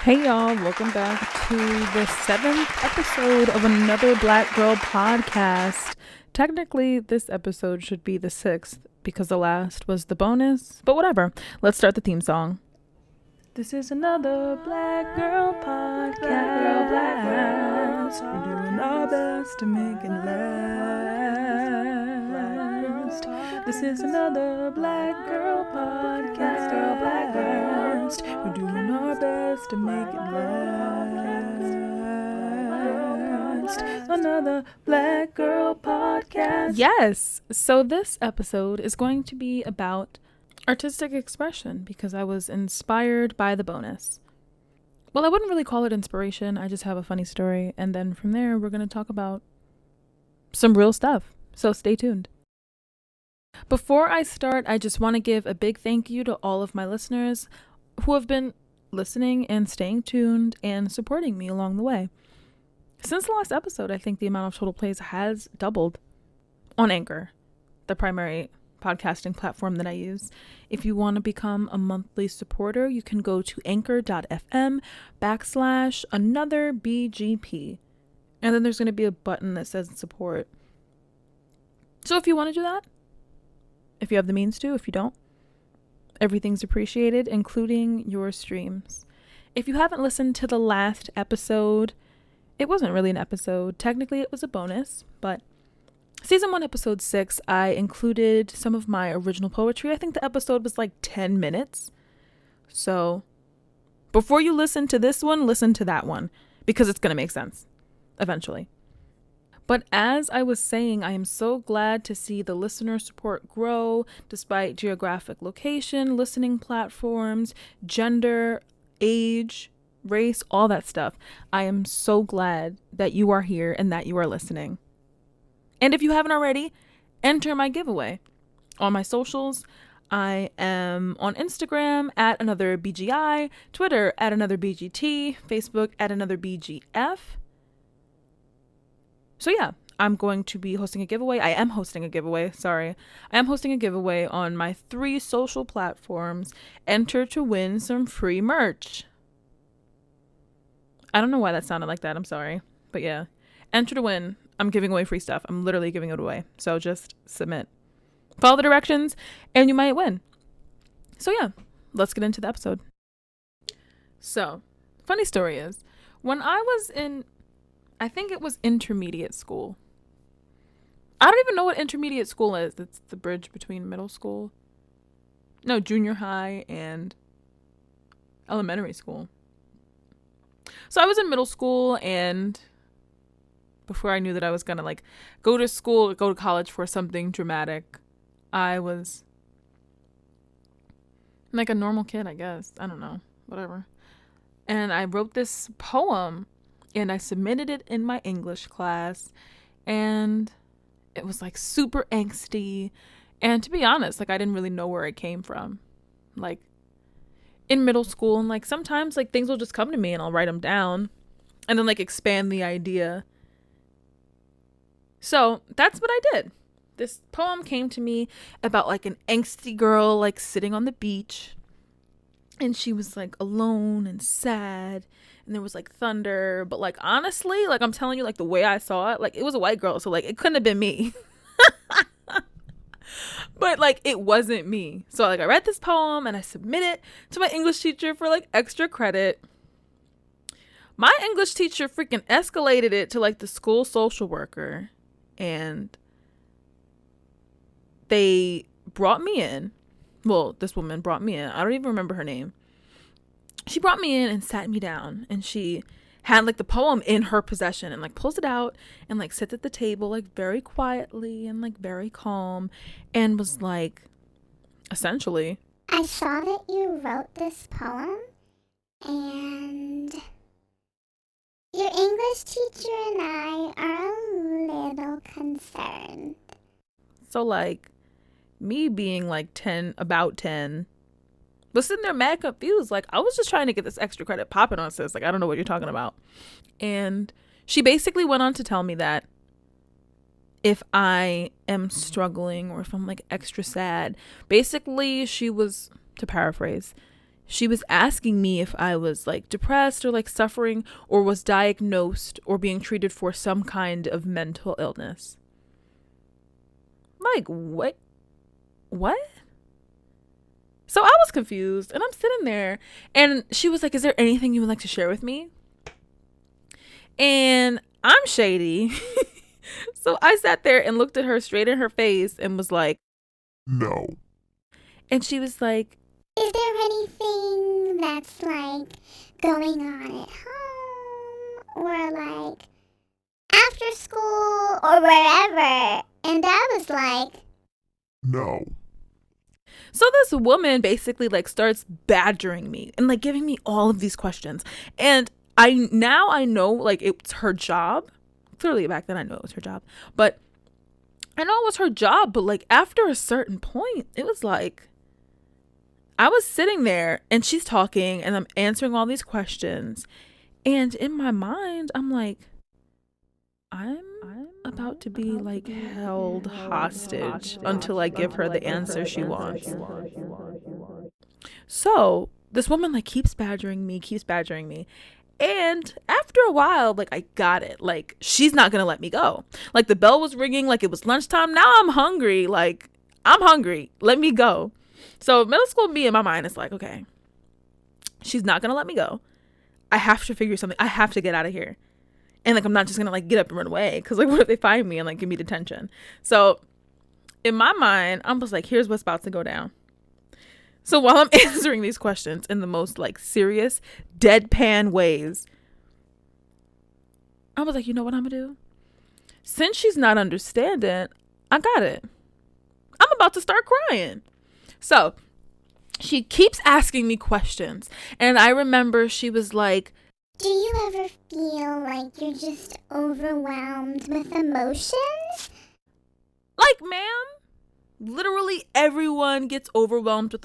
Hey y'all, welcome back to the 7th episode of another Black Girl podcast. Technically, this episode should be the 6th because the last was the bonus, but whatever. Let's start the theme song. This is another Black Girl podcast. Black Girl. We're doing our best to make it last. This is another Black Girl podcast. Black Girl. We're doing our best to make it last. Another Black Girl podcast. Yes. So this episode is going to be about artistic expression because I was inspired by the bonus. Well, I wouldn't really call it inspiration. I just have a funny story. And then from there, we're going to talk about some real stuff. So stay tuned. Before I start, I just want to give a big thank you to all of my listeners who have been listening and staying tuned and supporting me along the way. Since the last episode, I think the amount of total plays has doubled on Anchor, the primary podcasting platform that I use. If you want to become a monthly supporter, you can go to anchor.fm/anotherbgp. And then there's going to be a button that says support. So if you want to do that, if you have the means to, if you don't, everything's appreciated, including your streams. If you haven't listened to the last episode, it wasn't really an episode. Technically, it was a bonus, but Season 1, Episode 6, I included some of my original poetry. I think the episode was like 10 minutes. So before you listen to this one, listen to that one, because it's going to make sense eventually. But as I was saying, I am so glad to see the listener support grow despite geographic location, listening platforms, gender, age, race, all that stuff. I am so glad that you are here and that you are listening. And if you haven't already, enter my giveaway. On my socials, I am on Instagram at AnotherBGI, Twitter at AnotherBGT, Facebook at AnotherBGF. So yeah, I'm going to be hosting a giveaway. I am hosting a giveaway on my 3 social platforms. Enter to win some free merch. I don't know why that sounded like that. I'm sorry. But yeah, enter to win. I'm giving away free stuff. I'm literally giving it away. So just submit. Follow the directions and you might win. So yeah, let's get into the episode. So, funny story is, when I was in, I think it was intermediate school. I don't even know what intermediate school is. It's the bridge between middle school. No, junior high and elementary school. So I was in middle school, and before I knew that I was going to like go to school, go to college for something dramatic, I was like a normal kid, I guess. I don't know, whatever. And I wrote this poem and I submitted it in my English class, and it was like super angsty. And to be honest, like I didn't really know where it came from. Like in middle school, and like sometimes like things will just come to me and I'll write them down and then like expand the idea. So that's what I did. This poem came to me about like an angsty girl like sitting on the beach, and she was like alone and sad, and there was like thunder, but like honestly, like I'm telling you, like the way I saw it, like it was a white girl, so like it couldn't have been me. But like it wasn't me. So like I read this poem and I submit it to my English teacher for like extra credit. My English teacher freaking escalated it to like the school social worker, and they brought me in. Well, this woman brought me in. I don't even remember her name. She brought me in and sat me down, and she had like the poem in her possession and like pulls it out and like sits at the table like very quietly and like very calm, and was like, essentially, I saw that you wrote this poem, and your English teacher and I are a little concerned. So like me being like 10, about 10, was sitting there mad confused. Like I was just trying to get this extra credit popping on, sis. Like I don't know what you're talking about. And she basically went on to tell me that if I am struggling or if I'm like extra sad, basically she was, to paraphrase, she was asking me if I was like depressed or like suffering or was diagnosed or being treated for some kind of mental illness. Like, what? What? So I was confused, and I'm sitting there, and she was like, is there anything you would like to share with me? And I'm shady. So I sat there and looked at her straight in her face and was like, No. and she was like, Is there anything that's like going on at home or like after school or wherever? And I was like, No. so this woman basically like starts badgering me and like giving me all of these questions. And I know like it's her job. Clearly back then I know it was her job. But I know it was her job, but like after a certain point, it was like I was sitting there and she's talking and I'm answering all these questions. And in my mind, I'm like, I'm about to be like held hostage until I give her the answer she wants. So this woman like keeps badgering me. And after a while, like I got it. Like she's not going to let me go. Like the bell was ringing, like it was lunchtime. Now I'm hungry. Like I'm hungry. Let me go. So middle school me in my mind is like, okay, she's not going to let me go. I have to figure something. I have to get out of here. And like, I'm not just going to like get up and run away. Cause like, what if they find me and like give me detention? So in my mind, I'm just like, here's what's about to go down. So while I'm answering these questions in the most like serious, deadpan ways, I was like, you know what I'm gonna do? Since she's not understanding, I got it. I'm about to start crying. So she keeps asking me questions. And I remember she was like, do you ever feel like you're just overwhelmed with emotions? like, ma'am, literally everyone gets overwhelmed with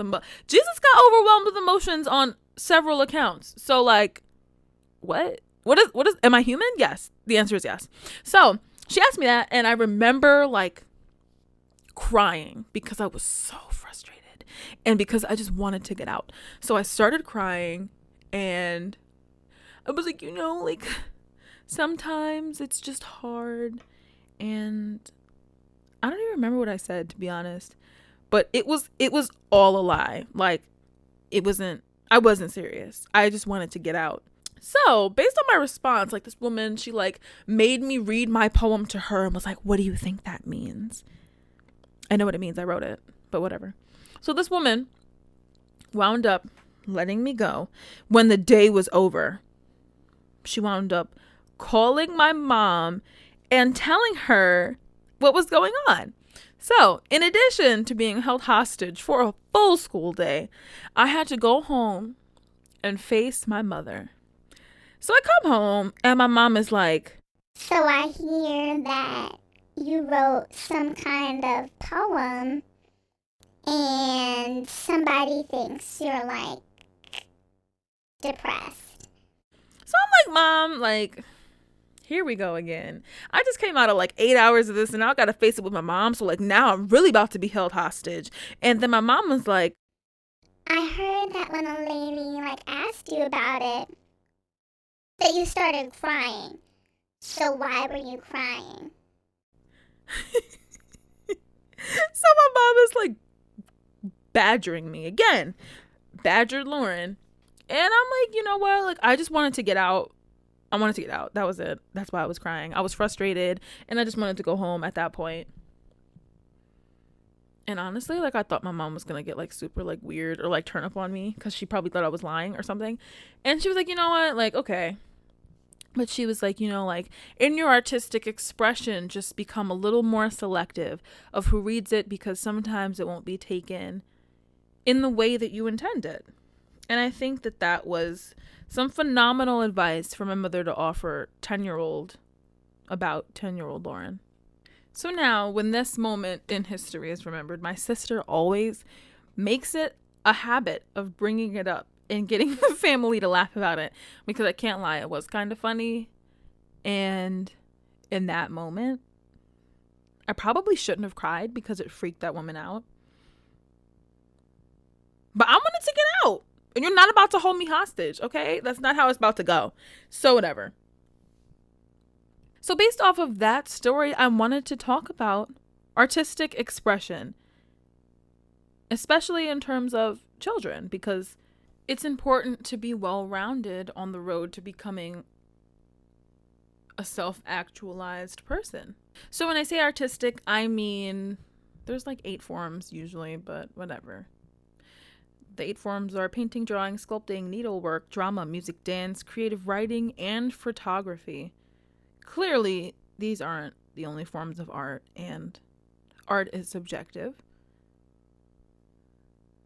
Jesus got overwhelmed with emotions on several accounts. So like, what is am I human? Yes, the answer is yes. So she asked me that, and I remember like crying because I was so frustrated and because I just wanted to get out. So I started crying, and I was like, like sometimes it's just hard. And I don't even remember what I said, to be honest, but it was all a lie. Like I wasn't serious. I just wanted to get out. So based on my response, like this woman, she like made me read my poem to her and was like, what do you think that means? I know what it means. I wrote it, but whatever. So this woman wound up letting me go when the day was over. She wound up calling my mom and telling her what was going on. So, in addition to being held hostage for a full school day, I had to go home and face my mother. So I come home and my mom is like, so I hear that you wrote some kind of poem and somebody thinks you're like depressed. So I'm like, Mom, like, here we go again. I just came out of like 8 hours of this and now I gotta face it with my mom. So like now I'm really about to be held hostage. And then my mom was like, I heard that when a lady like asked you about it, that you started crying. So why were you crying? So my mom is like badgering me again. Badgered Lauren. And I'm like, you know what? Like, I just wanted to get out. I wanted to get out. That was it. That's why I was crying. I was frustrated and I just wanted to go home at that point. And honestly, like, I thought my mom was going to get like super like weird or like turn up on me because she probably thought I was lying or something. And she was like, you know what? Like, okay. But she was like, like in your artistic expression, just become a little more selective of who reads it because sometimes it won't be taken in the way that you intend it. And I think that was some phenomenal advice for my mother to offer 10-year-old Lauren. So now when this moment in history is remembered, my sister always makes it a habit of bringing it up and getting the family to laugh about it because I can't lie, it was kind of funny. And in that moment, I probably shouldn't have cried because it freaked that woman out. But I wanted to get out. And you're not about to hold me hostage, okay? That's not how it's about to go. So whatever. So based off of that story, I wanted to talk about artistic expression, especially in terms of children, because it's important to be well-rounded on the road to becoming a self-actualized person. So when I say artistic, I mean there's like 8 forms usually, but whatever. The 8 forms are painting, drawing, sculpting, needlework, drama, music, dance, creative writing, and photography. Clearly, these aren't the only forms of art, and art is subjective.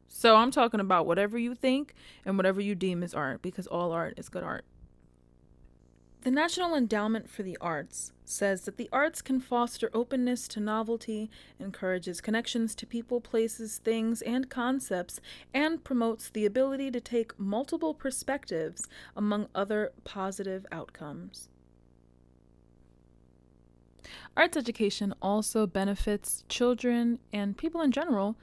So I'm talking about whatever you think and whatever you deem is art, because all art is good art. The National Endowment for the Arts says that the arts can foster openness to novelty, encourages connections to people, places, things, and concepts, and promotes the ability to take multiple perspectives, among other positive outcomes. Arts education also benefits children and people in general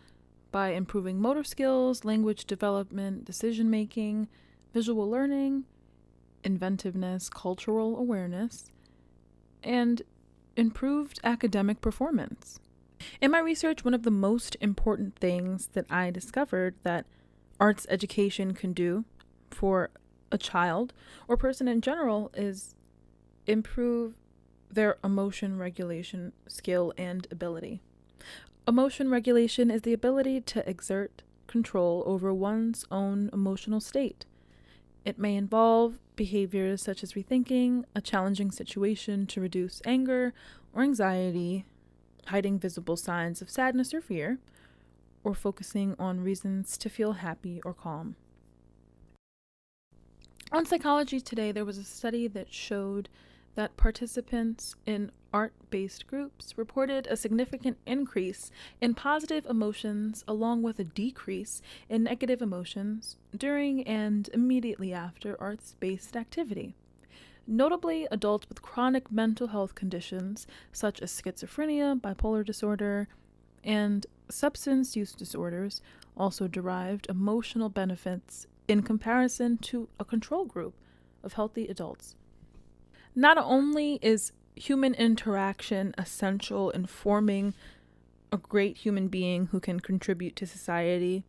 by improving motor skills, language development, decision-making, visual learning, inventiveness, cultural awareness, and improved academic performance. In my research, one of the most important things that I discovered that arts education can do for a child or person in general is improve their emotion regulation skill and ability. Emotion regulation is the ability to exert control over one's own emotional state. It may involve behaviors such as rethinking a challenging situation to reduce anger or anxiety, hiding visible signs of sadness or fear, or focusing on reasons to feel happy or calm. On Psychology Today, there was a study that showed that participants in art-based groups reported a significant increase in positive emotions along with a decrease in negative emotions during and immediately after arts-based activity. Notably, adults with chronic mental health conditions such as schizophrenia, bipolar disorder, and substance use disorders also derived emotional benefits in comparison to a control group of healthy adults. Not only is human interaction essential in forming a great human being who can contribute to society,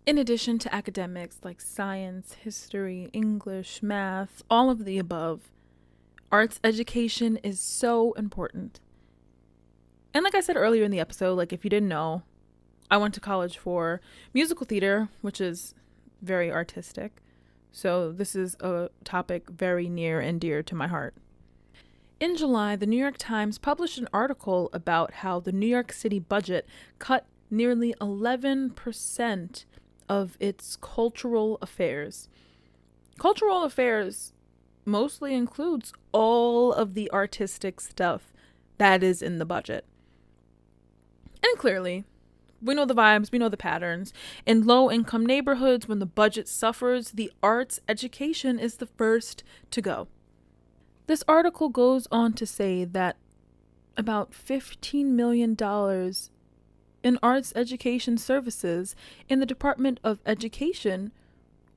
in addition to academics like science, history, English, math, all of the above, arts education is so important. And like I said earlier in the episode, like if you didn't know, I went to college for musical theater, which is very artistic. So this is a topic very near and dear to my heart. In July, the New York Times published an article about how the New York City budget cut nearly 11% of its cultural affairs. Cultural affairs mostly includes all of the artistic stuff that is in the budget. And clearly, we know the vibes, we know the patterns. In low-income neighborhoods, when the budget suffers, the arts education is the first to go. This article goes on to say that about $15 million in arts education services in the Department of Education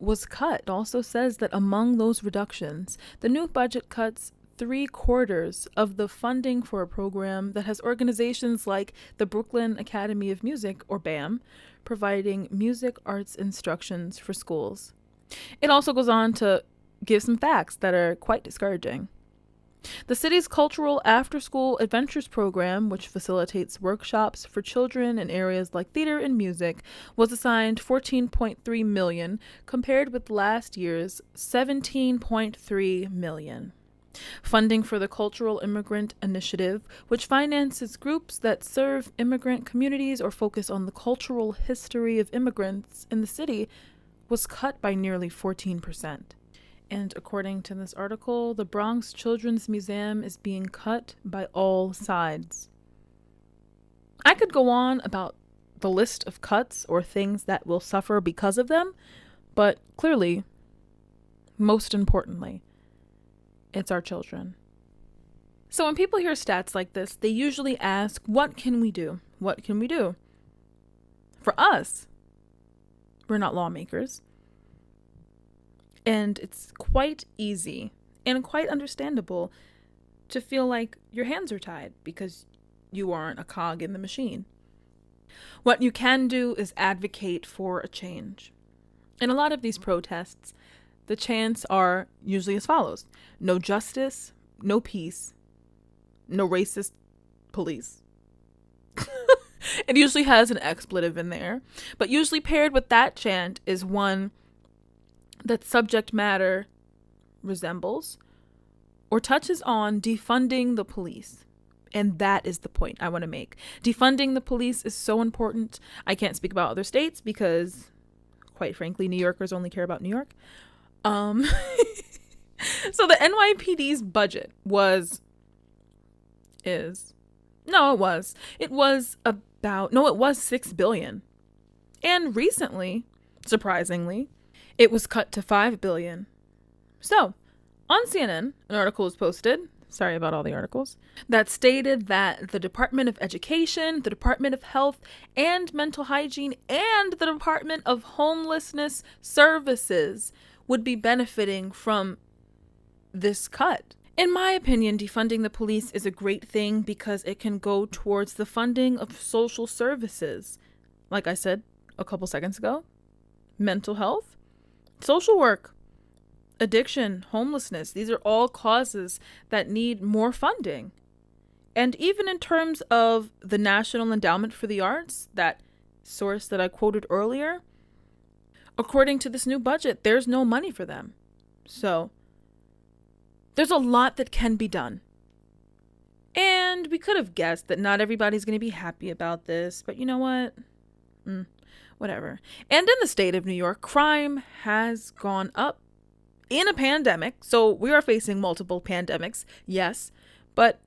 was cut. It also says that among those reductions, the new budget cuts 3/4 of the funding for a program that has organizations like the Brooklyn Academy of Music, or BAM, providing music arts instructions for schools. It also goes on to give some facts that are quite discouraging. The city's cultural after-school adventures program, which facilitates workshops for children in areas like theater and music, was assigned $14.3 million, compared with last year's $17.3 million. Funding for the Cultural Immigrant Initiative, which finances groups that serve immigrant communities or focus on the cultural history of immigrants in the city, was cut by nearly 14%. And according to this article, the Bronx Children's Museum is being cut by all sides. I could go on about the list of cuts or things that will suffer because of them, but clearly, most importantly, it's our children. So when people hear stats like this, they usually ask, what can we do? What can we do? For us, we're not lawmakers. And it's quite easy and quite understandable to feel like your hands are tied because you aren't a cog in the machine. What you can do is advocate for a change. In a lot of these protests, the chants are usually as follows: no justice, no peace, no racist police. It usually has an expletive in there, but usually paired with that chant is one that subject matter resembles or touches on defunding the police. And that is the point I want to make. Defunding the police is so important. I can't speak about other states because, quite frankly, New Yorkers only care about New York. So the NYPD's budget was $6 billion. And recently, surprisingly, it was cut to $5 billion. So, on CNN, an article was posted, sorry about all the articles, that stated that the Department of Education, the Department of Health and Mental Hygiene, and the Department of Homelessness Services would be benefiting from this cut. In my opinion, defunding the police is a great thing because it can go towards the funding of social services. Like I said a couple seconds ago, mental health, social work, addiction, homelessness. These are all causes that need more funding. And even in terms of the National Endowment for the Arts, that source that I quoted earlier, according to this new budget, there's no money for them. So there's a lot that can be done. And we could have guessed that not everybody's going to be happy about this, but you know what? Whatever. And in the state of New York, crime has gone up in a pandemic. So we are facing multiple pandemics, yes, but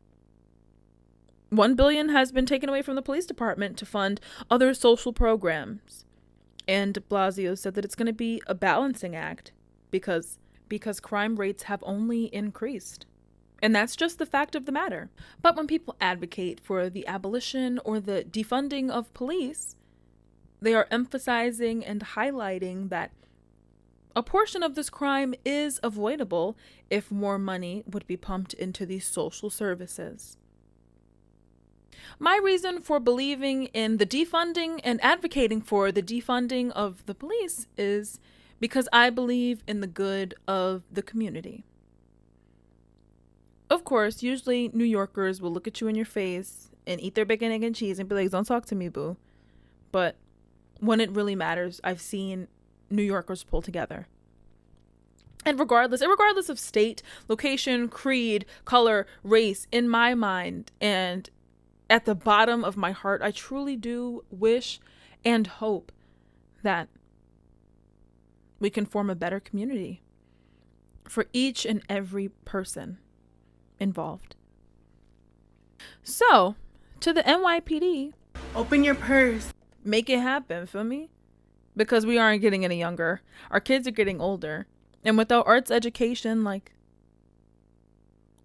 $1 billion has been taken away from the police department to fund other social programs. And de Blasio said that it's going to be a balancing act because crime rates have only increased. And that's just the fact of the matter. But when people advocate for the abolition or the defunding of police, they are emphasizing and highlighting that a portion of this crime is avoidable if more money would be pumped into these social services. My reason for believing in the defunding and advocating for the defunding of the police is because I believe in the good of the community. Of course, usually New Yorkers will look at you in your face and eat their bacon, egg, and cheese and be like, don't talk to me, boo. But when it really matters, I've seen New Yorkers pull together. And regardless of state, location, creed, color, race, in my mind and at the bottom of my heart, I truly do wish and hope that we can form a better community for each and every person involved. So, to the NYPD, open your purse. Make it happen, feel me? Because we aren't getting any younger. Our kids are getting older. And without arts education,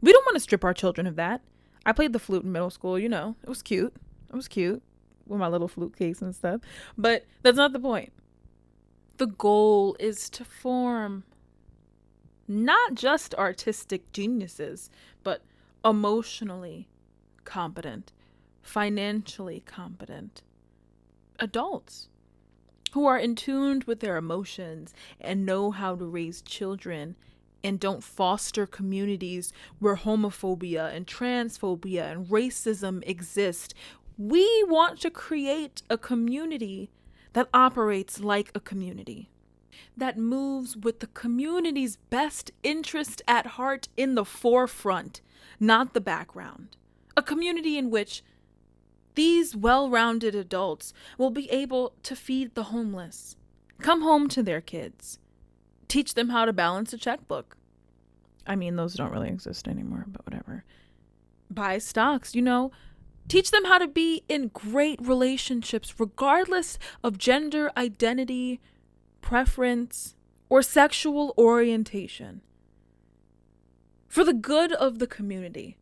we don't want to strip our children of that. I played the flute in middle school, it was cute. It was cute with my little flute case and stuff. But that's not the point. The goal is to form not just artistic geniuses, but emotionally competent, financially competent adults who are in tune with their emotions and know how to raise children and don't foster communities where homophobia and transphobia and racism exist. We want to create a community that operates like a community, that moves with the community's best interest at heart in the forefront, not the background. A community in which these well-rounded adults will be able to feed the homeless, come home to their kids, teach them how to balance a checkbook. I mean, those don't really exist anymore, but whatever. Buy stocks, teach them how to be in great relationships, regardless of gender identity, preference, or sexual orientation. For the good of the community,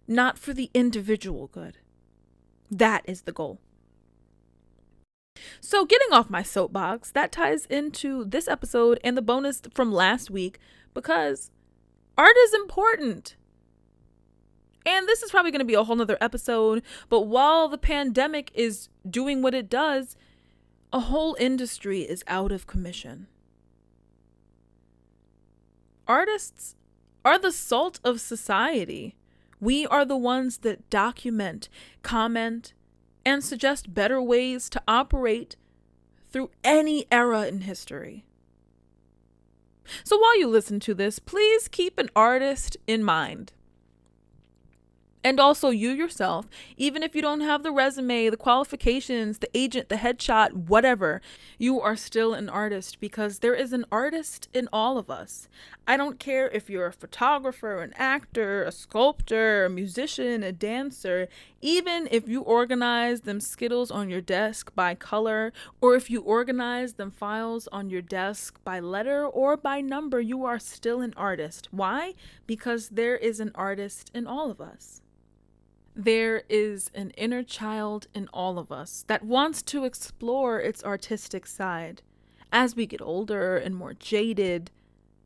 not for the individual good. That is the goal. So getting off my soapbox, that ties into this episode and the bonus from last week, because art is important. And this is probably going to be a whole nother episode, but while the pandemic is doing what it does, a whole industry is out of commission. Artists are the salt of society. We are the ones that document, comment, and suggest better ways to operate through any era in history. So while you listen to this, please keep an artist in mind. And also you yourself, even if you don't have the resume, the qualifications, the agent, the headshot, whatever, you are still an artist, because there is an artist in all of us. I don't care if you're a photographer, an actor, a sculptor, a musician, a dancer, even if you organize them Skittles on your desk by color, or if you organize them files on your desk by letter or by number, you are still an artist. Why? Because there is an artist in all of us. There is an inner child in all of us that wants to explore its artistic side. As we get older and more jaded,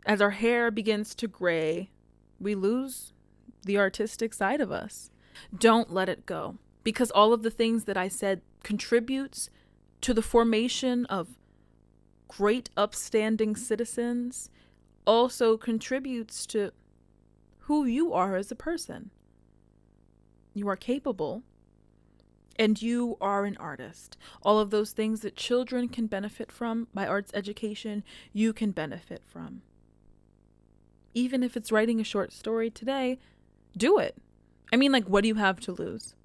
as our hair begins to gray, we lose the artistic side of us. Don't let it go, because all of the things that I said contributes to the formation of great upstanding citizens, also contributes to who you are as a person. You are capable, and you are an artist. All of those things that children can benefit from by arts education, you can benefit from. Even if it's writing a short story today, do it. I mean, like, what do you have to lose?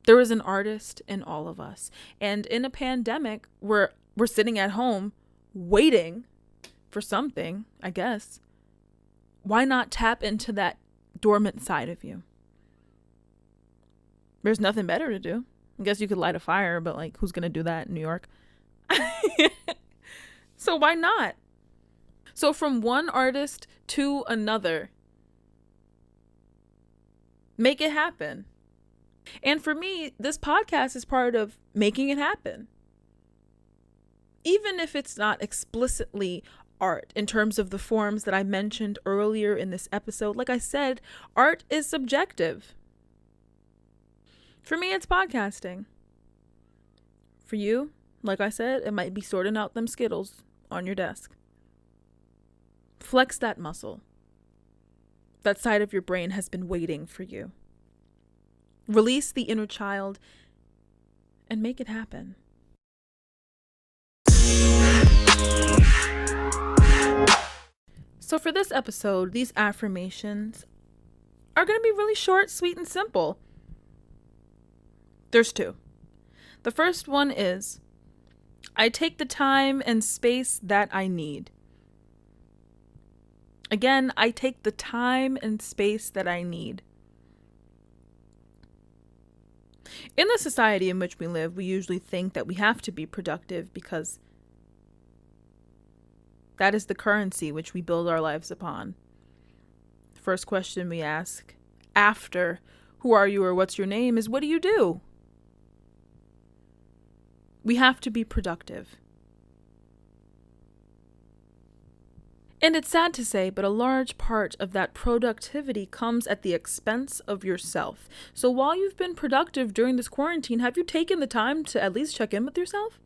There is an artist in all of us. And in a pandemic, we're sitting at home waiting for something, I guess. Why not tap into that dormant side of you? There's nothing better to do. I guess you could light a fire, but like, who's going to do that in New York? So why not? So from one artist to another, make it happen. And for me, this podcast is part of making it happen. Even if it's not explicitly art in terms of the forms that I mentioned earlier in this episode, like I said, art is subjective. For me, it's podcasting. For you, like I said, it might be sorting out them Skittles on your desk. Flex that muscle. That side of your brain has been waiting for you. Release the inner child and make it happen. So for this episode, these affirmations are going to be really short, sweet, and simple. There's two. The first one is, I take the time and space that I need. Again, I take the time and space that I need. In the society in which we live, we usually think that we have to be productive because that is the currency which we build our lives upon. The first question we ask after who are you or what's your name is, what do you do? We have to be productive. And it's sad to say, but a large part of that productivity comes at the expense of yourself. So while you've been productive during this quarantine, have you taken the time to at least check in with yourself?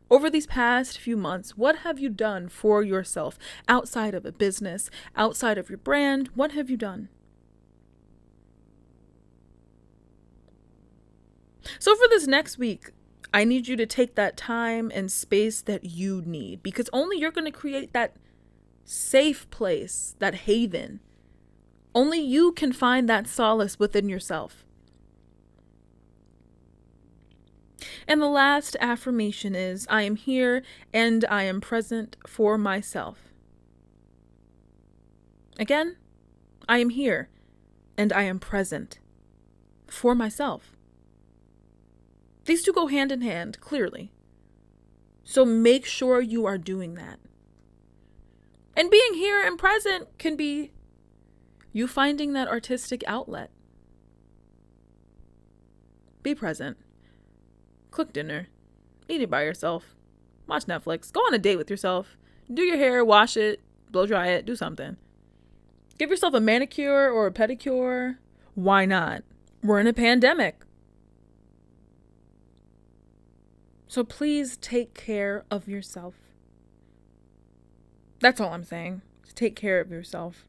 Over these past few months, what have you done for yourself outside of a business, outside of your brand? What have you done? So for this next week, I need you to take that time and space that you need, because only you're going to create that safe place, that haven. Only you can find that solace within yourself. And the last affirmation is, I am here and I am present for myself. Again, I am here and I am present for myself. These two go hand in hand, clearly. So make sure you are doing that. And being here and present can be you finding that artistic outlet. Be present. Cook dinner. Eat it by yourself. Watch Netflix. Go on a date with yourself. Do your hair, wash it, blow dry it, do something. Give yourself a manicure or a pedicure. Why not? We're in a pandemic. So please take care of yourself. That's all I'm saying. Take care of yourself.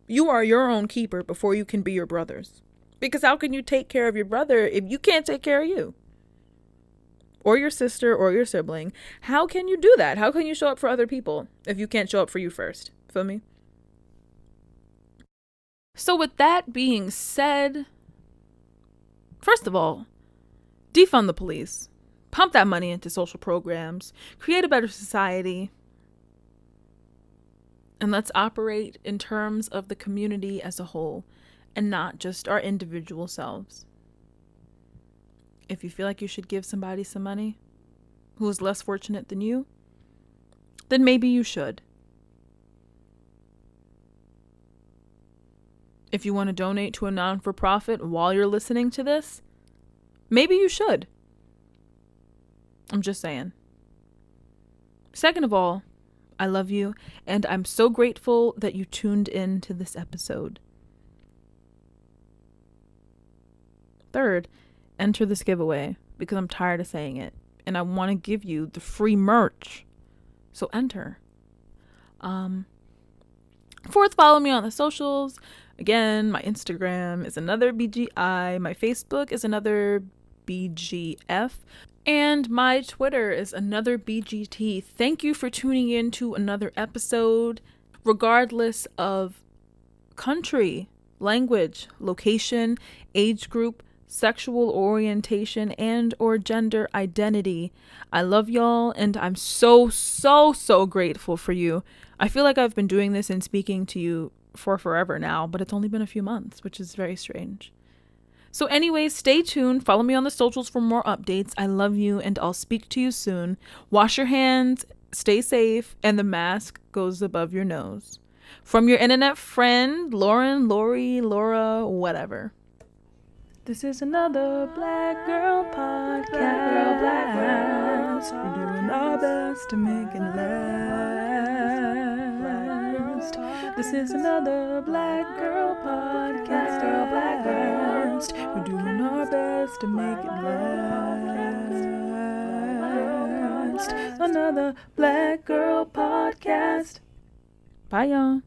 You are your own keeper before you can be your brother's. Because how can you take care of your brother if you can't take care of you? Or your sister or your sibling. How can you do that? How can you show up for other people if you can't show up for you first? Feel me? So with that being said, first of all, defund the police. Pump that money into social programs. Create a better society. And let's operate in terms of the community as a whole and not just our individual selves. If you feel like you should give somebody some money who is less fortunate than you, then maybe you should. If you want to donate to a non-for-profit while you're listening to this, maybe you should. I'm just saying. Second of all, I love you, and I'm so grateful that you tuned in to this episode. Third, enter this giveaway because I'm tired of saying it, and I want to give you the free merch. So enter. Fourth, follow me on the socials. Again, my Instagram is another BGI. My Facebook is another BGF. And my Twitter is another BGT. Thank you for tuning in to another episode. Regardless of country, language, location, age group, sexual orientation, and or gender identity, I love y'all, and I'm so grateful for you. I feel like I've been doing this and speaking to you for forever now, but it's only been a few months, which is very strange. So anyways, stay tuned. Follow me on the socials for more updates. I love you, and I'll speak to you soon. Wash your hands, stay safe, and the mask goes above your nose. From your internet friend, Lauren, Lori, Laura, whatever. This is another Black Girl Podcast. We're doing our best to make it last. This is another Black Girl Podcast. We're doing our best to make it last. Another Black Girl Podcast. Bye, y'all.